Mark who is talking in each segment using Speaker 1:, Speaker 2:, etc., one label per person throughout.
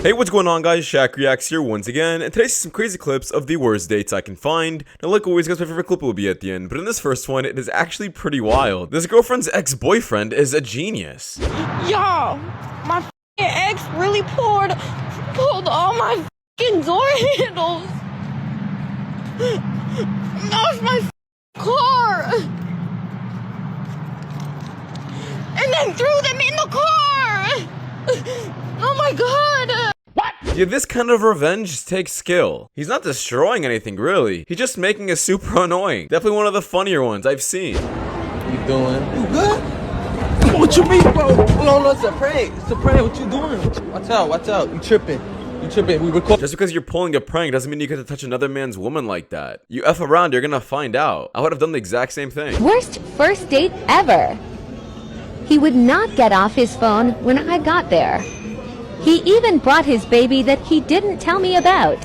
Speaker 1: Hey, what's going on, guys? Shak-Reacts here once again, and today's some crazy clips of the worst dates I can find. Now, like always, guys, my favorite clip will be at the end, but in this first one, it is actually pretty wild. This girlfriend's ex-boyfriend is a genius.
Speaker 2: Y'all, my ex really pulled all my door handles off my car and then threw them in the car. Oh my god.
Speaker 1: What? Yeah, this kind of revenge takes skill. He's not destroying anything, really. He's just making it super annoying. Definitely one of the funnier ones I've seen.
Speaker 3: What you doing? You good? What you mean, bro? No, it's a prank. It's a prank. What you doing? Watch out. You tripping. We record.
Speaker 1: Just because you're pulling a prank doesn't mean you get to touch another man's woman like that. You F around, you're gonna find out. I would have done the exact same thing.
Speaker 4: Worst first date ever. He would not get off his phone when I got there. He even brought his baby that he didn't tell me about.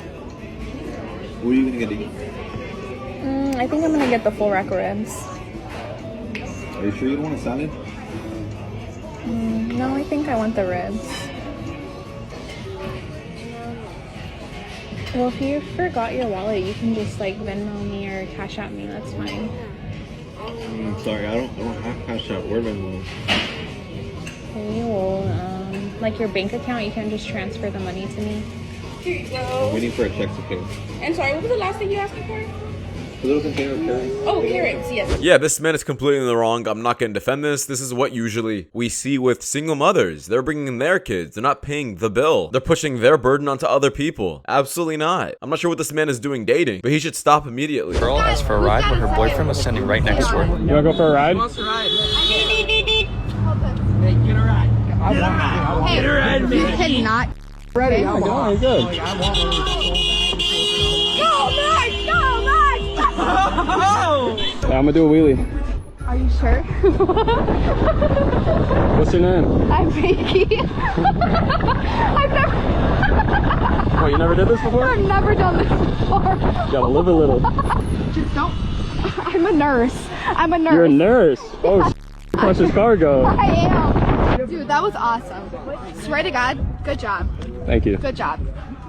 Speaker 5: What are you gonna get to eat?
Speaker 2: I think I'm gonna get the full rack of ribs.
Speaker 5: Are you sure you don't want a salad?
Speaker 2: No, I think I want the ribs. Well, if you forgot your wallet, you can just like Venmo me or Cash App me. That's fine.
Speaker 5: I'm sorry, I don't have Cash App or Venmo.
Speaker 2: Okay, well, like your bank account, you can just transfer the money to me.
Speaker 6: Here you go.
Speaker 5: I'm waiting for a check to pay.
Speaker 6: And sorry, what was the last thing you asked me for?
Speaker 5: A little container of carrots.
Speaker 6: Oh, carrots, yes.
Speaker 1: Yeah, this man is completely in the wrong. I'm not gonna defend this. This is what usually we see with single mothers. They're bringing their kids. They're not paying the bill. They're pushing their burden onto other people. Absolutely not. I'm not sure what this man is doing dating, but he should stop immediately.
Speaker 7: Girl asked for a ride when her boyfriend was standing right next to her.
Speaker 8: You wanna go for a ride?
Speaker 3: Wants to ride.
Speaker 2: Get a ride, man. You cannot.
Speaker 8: Ready? I'm going. Good. Yeah, I'm gonna do a wheelie.
Speaker 2: Are you sure?
Speaker 8: What's your name?
Speaker 2: I'm Reiki. I've never.
Speaker 8: Oh, you never did this before?
Speaker 2: I've never done this before.
Speaker 8: Gotta live a little.
Speaker 2: Just don't. I'm a nurse.
Speaker 8: You're a nurse? Oh, punch his cargo.
Speaker 2: I am. Dude, that was awesome. Swear to God, good job.
Speaker 8: Thank you.
Speaker 2: Good job.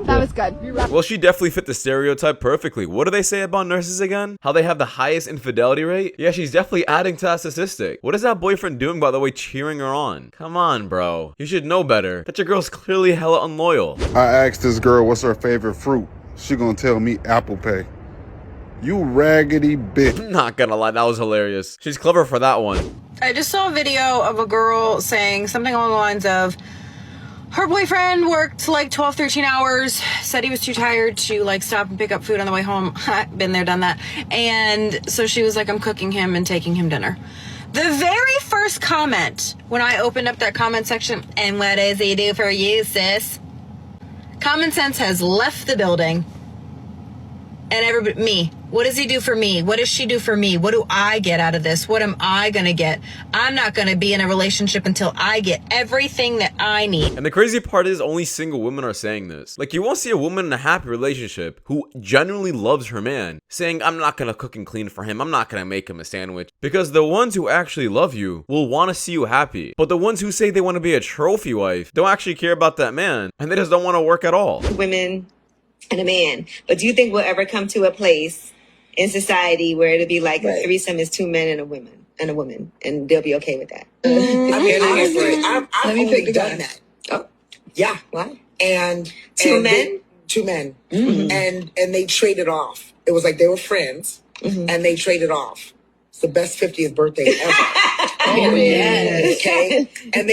Speaker 2: That was good.
Speaker 1: Well, she definitely fit the stereotype perfectly. What do they say about nurses again? How they have the highest infidelity rate? Yeah, she's definitely adding to that statistic. What is that boyfriend doing, by the way, cheering her on? Come on, bro. You should know better. That your girl's clearly hella unloyal.
Speaker 9: I asked this girl what's her favorite fruit. She gonna tell me apple pie. You raggedy bitch.
Speaker 1: I'm not gonna lie, that was hilarious. She's clever for that one.
Speaker 10: I just saw a video of a girl saying something along the lines of her boyfriend worked like 12, 13 hours, said he was too tired to like stop and pick up food on the way home. Been there, done that. And so she was like, I'm cooking him and taking him dinner. The very first comment when I opened up that comment section, and what does he do for you, sis? Common sense has left the building. And everybody, me. What does he do for me? What does she do for me? What do I get out of this? What am I gonna get? I'm not gonna be in a relationship until I get everything that I need.
Speaker 1: And the crazy part is only single women are saying this. Like, you won't see a woman in a happy relationship who genuinely loves her man saying, I'm not gonna cook and clean for him. I'm not gonna make him a sandwich. Because the ones who actually love you will want to see you happy. But the ones who say they want to be a trophy wife don't actually care about that man. And they just don't want to work at all.
Speaker 11: Women and a man. But do you think we'll ever come to a place in society where it'll be like a threesome is two men and a woman, and they'll be okay with that?
Speaker 12: I've only done that.
Speaker 11: Oh,
Speaker 12: Yeah.
Speaker 11: wow.
Speaker 12: And
Speaker 11: Two men?
Speaker 12: Two men. And they traded off. It was like they were friends, and they traded off. It's the best 50th birthday ever.
Speaker 11: Oh, yes.
Speaker 12: Okay. And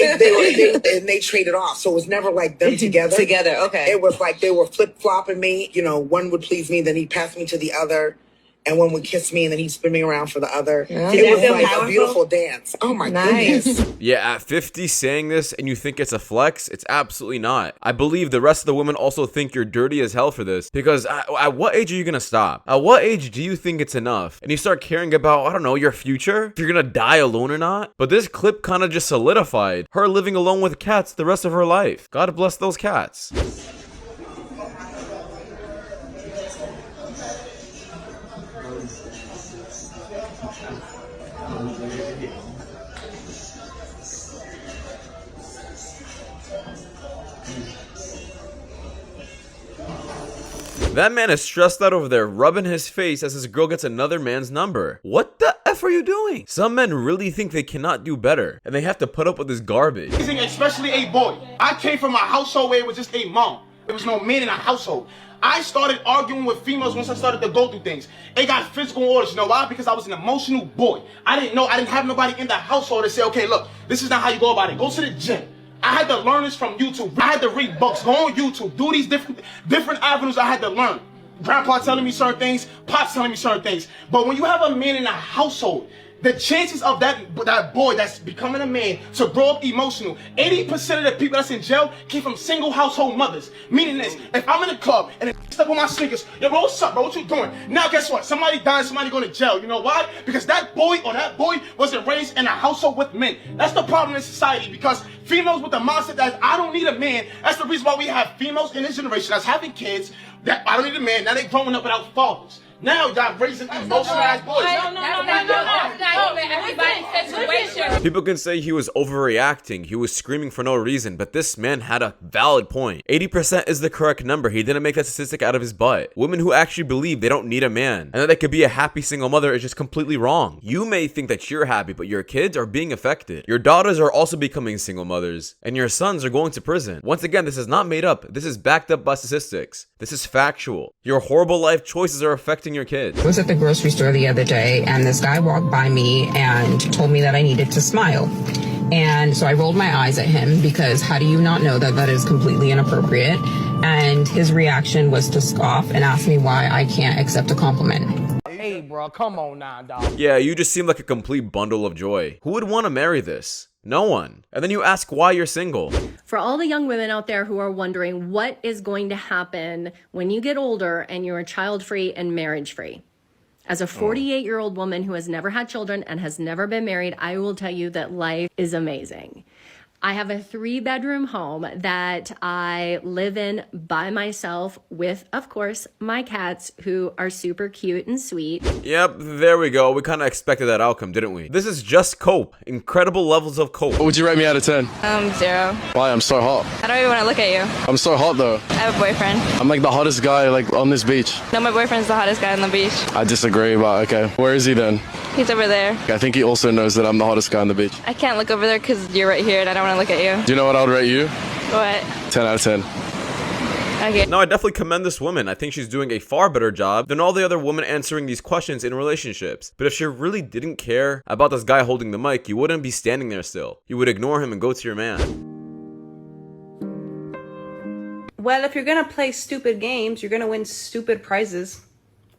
Speaker 12: they traded off. So it was never like them together.
Speaker 11: Together, okay.
Speaker 12: It was like they were flip-flopping me. You know, one would please me, then he'd pass me to the other. And one would kiss me, and then he'd spin me around for the other.
Speaker 11: Oh,
Speaker 12: it was
Speaker 11: feel
Speaker 12: like
Speaker 11: powerful?
Speaker 12: a beautiful dance. Oh my goodness.
Speaker 1: Yeah, at 50 saying this and you think it's a flex, it's absolutely not. I believe the rest of the women also think you're dirty as hell for this, because at what age are you gonna stop? At what age do you think it's enough? And you start caring about, I don't know, your future? If you're gonna die alone or not? But this clip kind of just solidified her living alone with cats the rest of her life. God bless those cats. That man is stressed out over there, rubbing his face as his girl gets another man's number. What the F are you doing? Some men really think they cannot do better, and they have to put up with this garbage.
Speaker 13: Especially a boy. I came from a household where it was just a mom. There was no man in a household. I started arguing with females once I started to go through things. It got physical orders. You know why? Because I was an emotional boy. I didn't have nobody in the household to say, okay, look, this is not how you go about it. Go to the gym. I had to learn this from YouTube. I had to read books, go on YouTube, do these different avenues I had to learn. Grandpa telling me certain things, Pops telling me certain things. But when you have a man in a household, the chances of that boy that's becoming a man to grow up emotional, 80% of the people that's in jail came from single household mothers. Meaning this, if I'm in a club and they step on my sneakers, yo bro, what's up bro, what you doing? Now guess what, somebody dying, somebody going to jail. You know why? Because that boy wasn't raised in a household with men. That's the problem in society, because females with the mindset that I don't need a man, that's the reason why we have females in this generation that's having kids that I don't need a man, now they growing up without fathers. Now y'all raising emotionalized boys.
Speaker 1: People can say he was overreacting, he was screaming for no reason, but this man had a valid point. 80% is the correct number. He didn't make that statistic out of his butt. Women who actually believe they don't need a man and that they could be a happy single mother is just completely wrong. You may think that you're happy, but your kids are being affected. Your daughters are also becoming single mothers, and your sons are going to prison. Once again, this is not made up. This is backed up by statistics. This is factual. Your horrible life choices are affecting your kids.
Speaker 14: I was at the grocery store the other day, and this guy walked by me and told me that I needed to smile. And so I rolled my eyes at him, because how do you not know that that is completely inappropriate? And his reaction was to scoff and ask me why I can't accept a compliment.
Speaker 3: Hey, bro, come on now, dog.
Speaker 1: Yeah, you just seem like a complete bundle of joy. Who would want to marry this? No one. And then you ask why you're single.
Speaker 15: For all the young women out there who are wondering what is going to happen when you get older and you're child-free and marriage-free. As a 48-year-old woman who has never had children and has never been married, I will tell you that life is amazing. I have a 3-bedroom home that I live in by myself with, of course, my cats, who are super cute and sweet.
Speaker 1: Yep, there we go. We kind of expected that outcome, didn't we? This is just cope. Incredible levels of cope.
Speaker 16: What would you rate me out of 10?
Speaker 17: 0.
Speaker 16: Why? I'm so hot.
Speaker 17: I don't even want to look at you.
Speaker 16: I'm so hot though.
Speaker 17: I have a boyfriend.
Speaker 16: I'm like the hottest guy like on this beach.
Speaker 17: No, my boyfriend's the hottest guy on the beach.
Speaker 16: I disagree, but okay. Where is he then?
Speaker 17: He's over there.
Speaker 16: I think he also knows that I'm the hottest guy on the beach.
Speaker 17: I can't look over there because you're right here and I don't want to look at you.
Speaker 16: Do you know what I would rate you?
Speaker 17: What?
Speaker 16: 10 out of 10.
Speaker 17: Okay.
Speaker 1: No, I definitely commend this woman. I think she's doing a far better job than all the other women answering these questions in relationships. But if she really didn't care about this guy holding the mic, you wouldn't be standing there still. You would ignore him and go to your man.
Speaker 18: Well, if you're gonna play stupid games, you're gonna win stupid prizes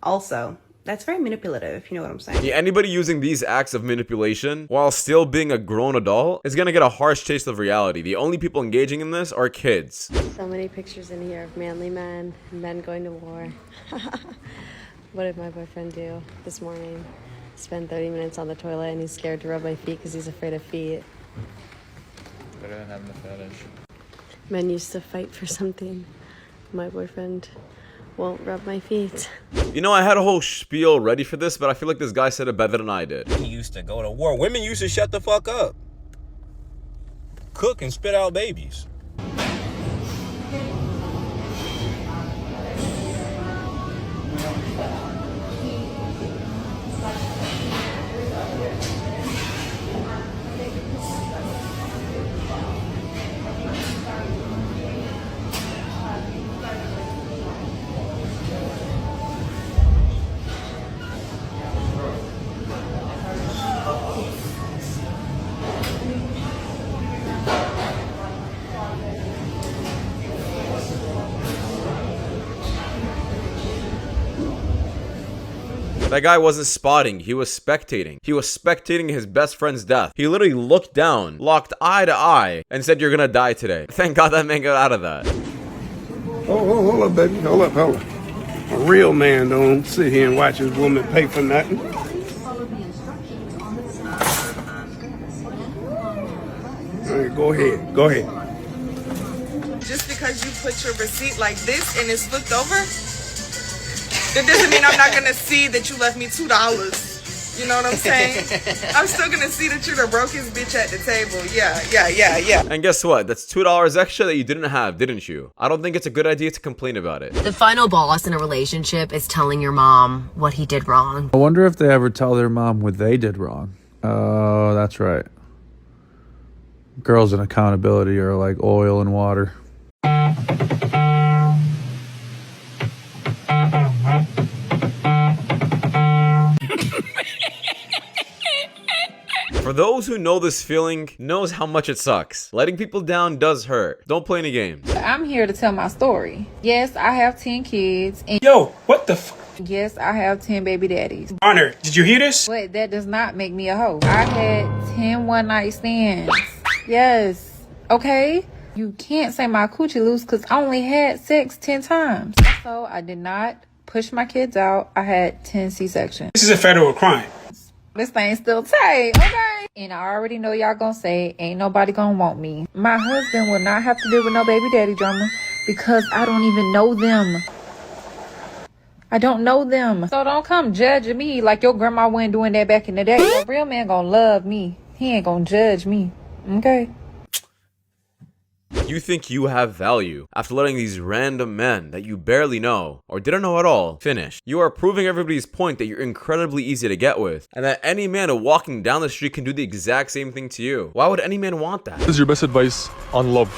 Speaker 18: also. That's very manipulative, if you know what I'm saying.
Speaker 1: Yeah, anybody using these acts of manipulation while still being a grown adult is gonna get a harsh taste of reality. The only people engaging in this are kids.
Speaker 19: So many pictures in here of manly men going to war. What did my boyfriend do this morning? Spend 30 minutes on the toilet and he's scared to rub my feet because he's afraid of feet.
Speaker 7: Better than having a fetish.
Speaker 19: Men used to fight for something. My boyfriend won't rub my feet.
Speaker 1: You know, I had a whole spiel ready for this, but I feel like this guy said it better than I did.
Speaker 20: He used to go to war. Women used to shut the fuck up. Cook and spit out babies.
Speaker 1: That guy wasn't spotting, he was spectating. He was spectating his best friend's death. He literally looked down, locked eye to eye, and said, "You're gonna die today." Thank God that man got out of that.
Speaker 21: Oh, hold up, baby. Hold up. A real man don't sit here and watch his woman pay for nothing. All right, go ahead.
Speaker 22: Just because you put your receipt like this and it's flipped over, that doesn't mean I'm not gonna see that you left me $2. You know what I'm saying? I'm still gonna see that you're the brokest bitch at the table. Yeah.
Speaker 1: And guess what? That's $2 extra that you didn't have, didn't you? I don't think it's a good idea to complain about it.
Speaker 4: The final boss in a relationship is telling your mom what he did wrong.
Speaker 5: I wonder if they ever tell their mom what they did wrong. Oh, that's right. Girls and accountability are like oil and water.
Speaker 1: For those who know this feeling, knows how much it sucks. Letting people down does hurt. Don't play any games.
Speaker 23: I'm here to tell my story. Yes, I have 10 kids. And
Speaker 24: yo, what the f?
Speaker 23: Yes, I have 10 baby daddies.
Speaker 24: Honor, did you hear this?
Speaker 23: But that does not make me a hoe. I had 10 one-night stands. Yes. Okay? You can't say my coochie loose because I only had sex 10 times. So I did not push my kids out. I had 10 C-sections.
Speaker 24: This is a federal crime.
Speaker 23: This thing's still tight, okay? And I already know y'all gonna say, ain't nobody gonna want me. My husband will not have to deal with no baby daddy drama because I don't even know them. I don't know them. So don't come judging me like your grandma wasn't doing that back in the day. A real man gonna love me. He ain't gonna judge me, okay?
Speaker 1: You think you have value after letting these random men that you barely know or didn't know at all finish. You are proving everybody's point that you're incredibly easy to get with and that any man walking down the street can do the exact same thing to you. Why would any man want that?
Speaker 25: What is your best advice on love?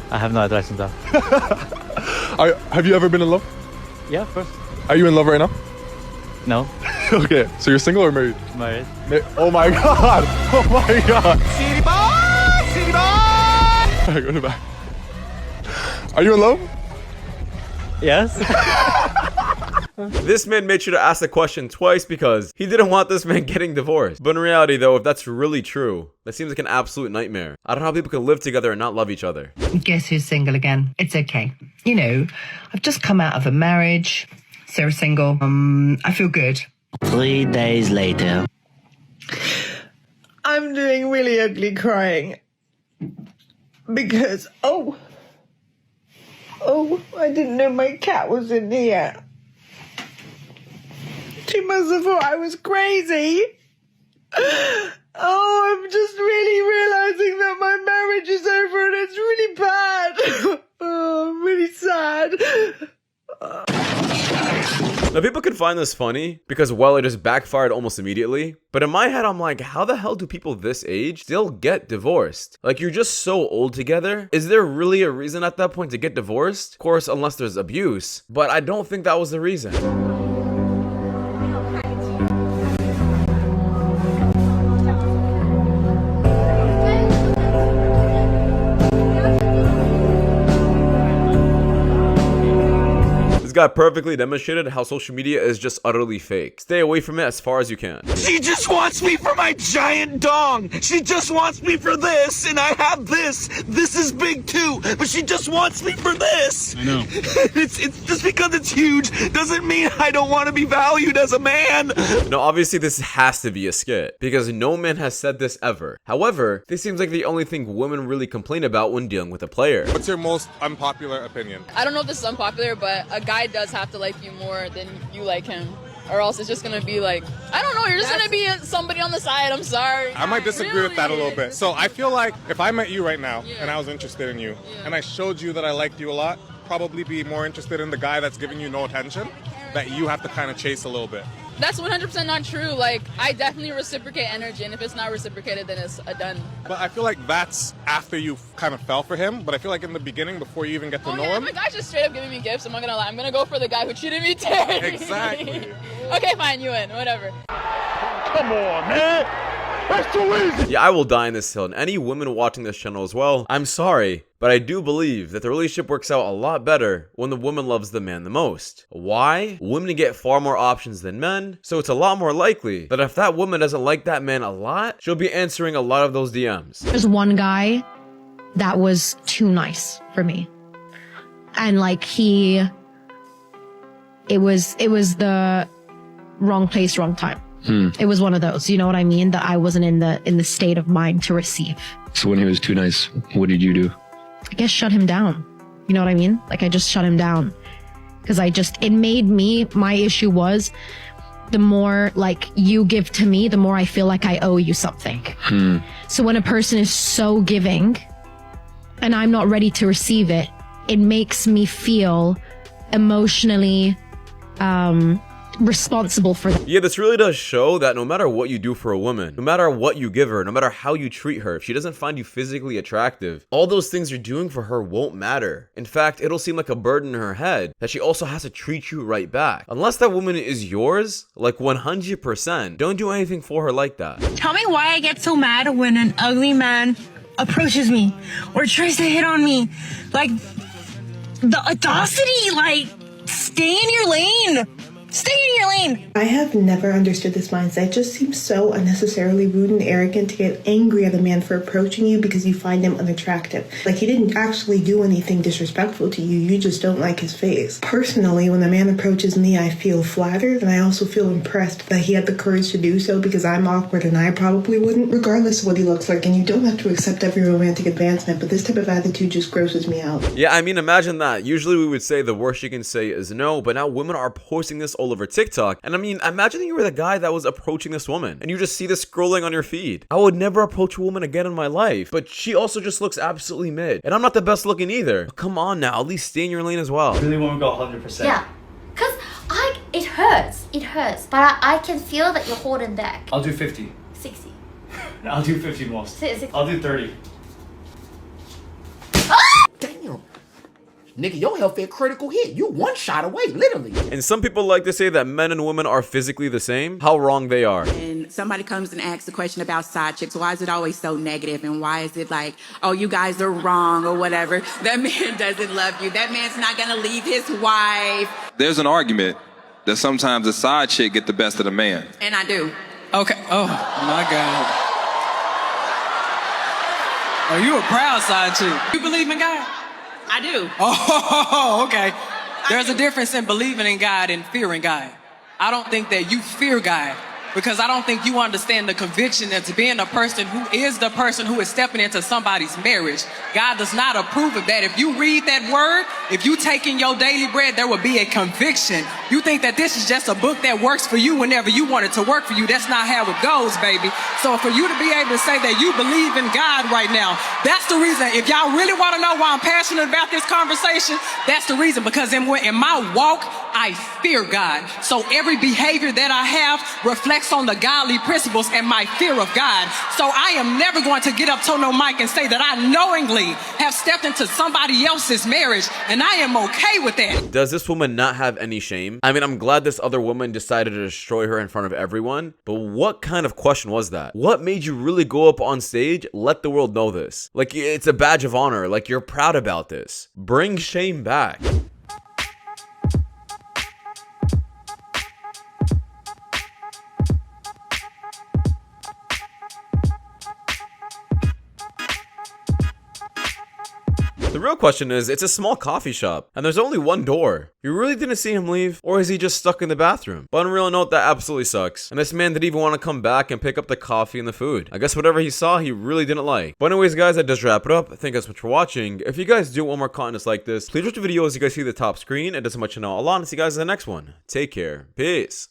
Speaker 8: I have no advice on that.
Speaker 25: Have you ever been in love?
Speaker 8: Yeah, of course.
Speaker 25: Are you in love right now?
Speaker 8: No.
Speaker 25: Okay, so you're single or married?
Speaker 8: Married.
Speaker 25: Oh my god! Oh my god!
Speaker 22: City boy! City boy!
Speaker 25: Alright, go to the back. Are you in love?
Speaker 8: Yes.
Speaker 1: This man made sure to ask the question twice because he didn't want this man getting divorced. But in reality though, if that's really true, that seems like an absolute nightmare. I don't know how people can live together and not love each other.
Speaker 26: Guess who's single again? It's okay. You know, I've just come out of a marriage. So single. I feel good.
Speaker 27: 3 days later.
Speaker 28: I'm doing really ugly crying. Because, oh, I didn't know my cat was in here. She must have thought I was crazy. Oh, I'm just really realizing that my marriage is over and it's really bad. Oh, I'm really sad.
Speaker 1: Now people can find this funny because, well, it just backfired almost immediately. But in my head, I'm like, how the hell do people this age still get divorced? Like, you're just so old together. Is there really a reason at that point to get divorced? Of course, unless there's abuse. But I don't think that was the reason. Guy perfectly demonstrated how social media is just utterly fake. Stay away from it as far as you can.
Speaker 29: She just wants me for my giant dong. She just wants me for this, and I have this. This is big too, but she just wants me for this.
Speaker 25: I know.
Speaker 29: It's just because it's huge doesn't mean I don't want to be valued as a man.
Speaker 1: No, obviously this has to be a skit because no man has said this ever. However, this seems like the only thing women really complain about when dealing with a player.
Speaker 25: What's your most unpopular opinion?
Speaker 17: I don't know if this is unpopular, but a guy does have to like you more than you like him, or else it's just gonna be like, I don't know, you're just gonna be somebody on the side. I'm sorry.
Speaker 25: I might disagree with that a little bit. So I feel like if I met you right now and I was interested in you and I showed you that I liked you a lot, probably be more interested in the guy that's giving you no attention, that you have to kind of chase a little bit.
Speaker 17: That's 100% not true. Like, I definitely reciprocate energy, and if it's not reciprocated, then it's a done.
Speaker 25: But I feel like that's after you kind of fell for him. But I feel like in the beginning, before you even get to know him.
Speaker 17: If a guy's just straight up giving me gifts, I'm not gonna lie. I'm gonna go for the guy who treated me terribly.
Speaker 25: Exactly.
Speaker 17: Okay, fine, you win. Whatever.
Speaker 25: Come on, man. That's too easy.
Speaker 1: Yeah, I will die in this hill. And any women watching this channel as well, I'm sorry, but I do believe that the relationship works out a lot better when the woman loves the man the most. Why? Women get far more options than men, so it's a lot more likely that if that woman doesn't like that man a lot, she'll be answering a lot of those DMs.
Speaker 30: There's one guy that was too nice for me. And like it was the wrong place, wrong time. It was one of those, you know what I mean? That I wasn't in the state of mind to receive.
Speaker 31: So when he was too nice, what did you do?
Speaker 30: I guess shut him down. You know what I mean? Like I just shut him down. Because it made me, my issue was the more like you give to me, the more I feel like I owe you something. So when a person is so giving and I'm not ready to receive it, it makes me feel emotionally responsible for that.
Speaker 1: Yeah, this really does show that no matter what you do for a woman, no matter what you give her, no matter how you treat her, if she doesn't find you physically attractive, all those things you're doing for her won't matter. In fact, it'll seem like a burden in her head that she also has to treat you right back. Unless that woman is yours, like 100%, don't do anything for her like that.
Speaker 2: Tell me why I get so mad when an ugly man approaches me or tries to hit on me. Like, the audacity, like, stay in your lane. Stay in your lane.
Speaker 28: I have never understood this mindset. It just seems so unnecessarily rude and arrogant to get angry at a man for approaching you because you find him unattractive. Like, he didn't actually do anything disrespectful to you. You just don't like his face. Personally, when a man approaches me, I feel flattered, and I also feel impressed that he had the courage to do so because I'm awkward and I probably wouldn't, regardless of what he looks like. And you don't have to accept every romantic advancement, but this type of attitude just grosses me out.
Speaker 1: Yeah, I mean, imagine that. Usually we would say the worst you can say is no, but now women are posting this all over TikTok. And I mean, imagine you were the guy that was approaching this woman and you just see this scrolling on your feed. I would never approach a woman again in my life, but she also just looks absolutely mid. And I'm not the best looking either. But come on now, at least stay in your lane as well.
Speaker 3: Really want to go 100%.
Speaker 6: Yeah, because it hurts, but I can feel that you're holding back.
Speaker 3: I'll do 50.
Speaker 6: 60.
Speaker 3: I'll do 50 most. I'll do 30.
Speaker 9: Damn. Nigga, your health fit critical hit. You one shot away, literally.
Speaker 1: And some people like to say that men and women are physically the same. How wrong they are.
Speaker 22: And somebody comes and asks a question about side chicks. Why is it always so negative? And why is it like, oh, you guys are wrong or whatever? That man doesn't love you. That man's not gonna leave his wife.
Speaker 10: There's an argument that sometimes the side chick get the best of the man.
Speaker 22: And I do.
Speaker 11: Okay. Oh my God. Oh, you a proud side chick. You believe in God?
Speaker 22: I do.
Speaker 11: Oh, okay. There's a difference in believing in God and fearing God. I don't think that you fear God because I don't think you understand the conviction that's being a person who is the person who is stepping into somebody's marriage. God does not approve of that. If you read that word, if you take in your daily bread, there will be a conviction. You think that this is just a book that works for you whenever you want it to work for you. That's not how it goes, baby. So for you to be able to say that you believe in God right now, that's the reason. If y'all really want to know why I'm passionate about this conversation, that's the reason. Because in my walk, I fear God. So every behavior that I have reflects on the godly principles and my fear of God. So I am never going to get up to no mic and say that I knowingly have stepped into somebody else's marriage, and I am okay with that.
Speaker 1: Does this woman not have any shame? I mean, I'm glad this other woman decided to destroy her in front of everyone, but what kind of question was that? What made you really go up on stage, let the world know this? Like, it's a badge of honor, like you're proud about this. Bring shame back. The real question is, it's a small coffee shop, and there's only one door. You really didn't see him leave, or is he just stuck in the bathroom? But on a real note, that absolutely sucks. And this man didn't even want to come back and pick up the coffee and the food. I guess whatever he saw, he really didn't like. But anyways, guys, that does wrap it up. Thank you guys so much for watching. If you guys do want more content like this, please watch the video as you guys see the top screen. It does so much to know a lot, and see you guys in the next one. Take care. Peace.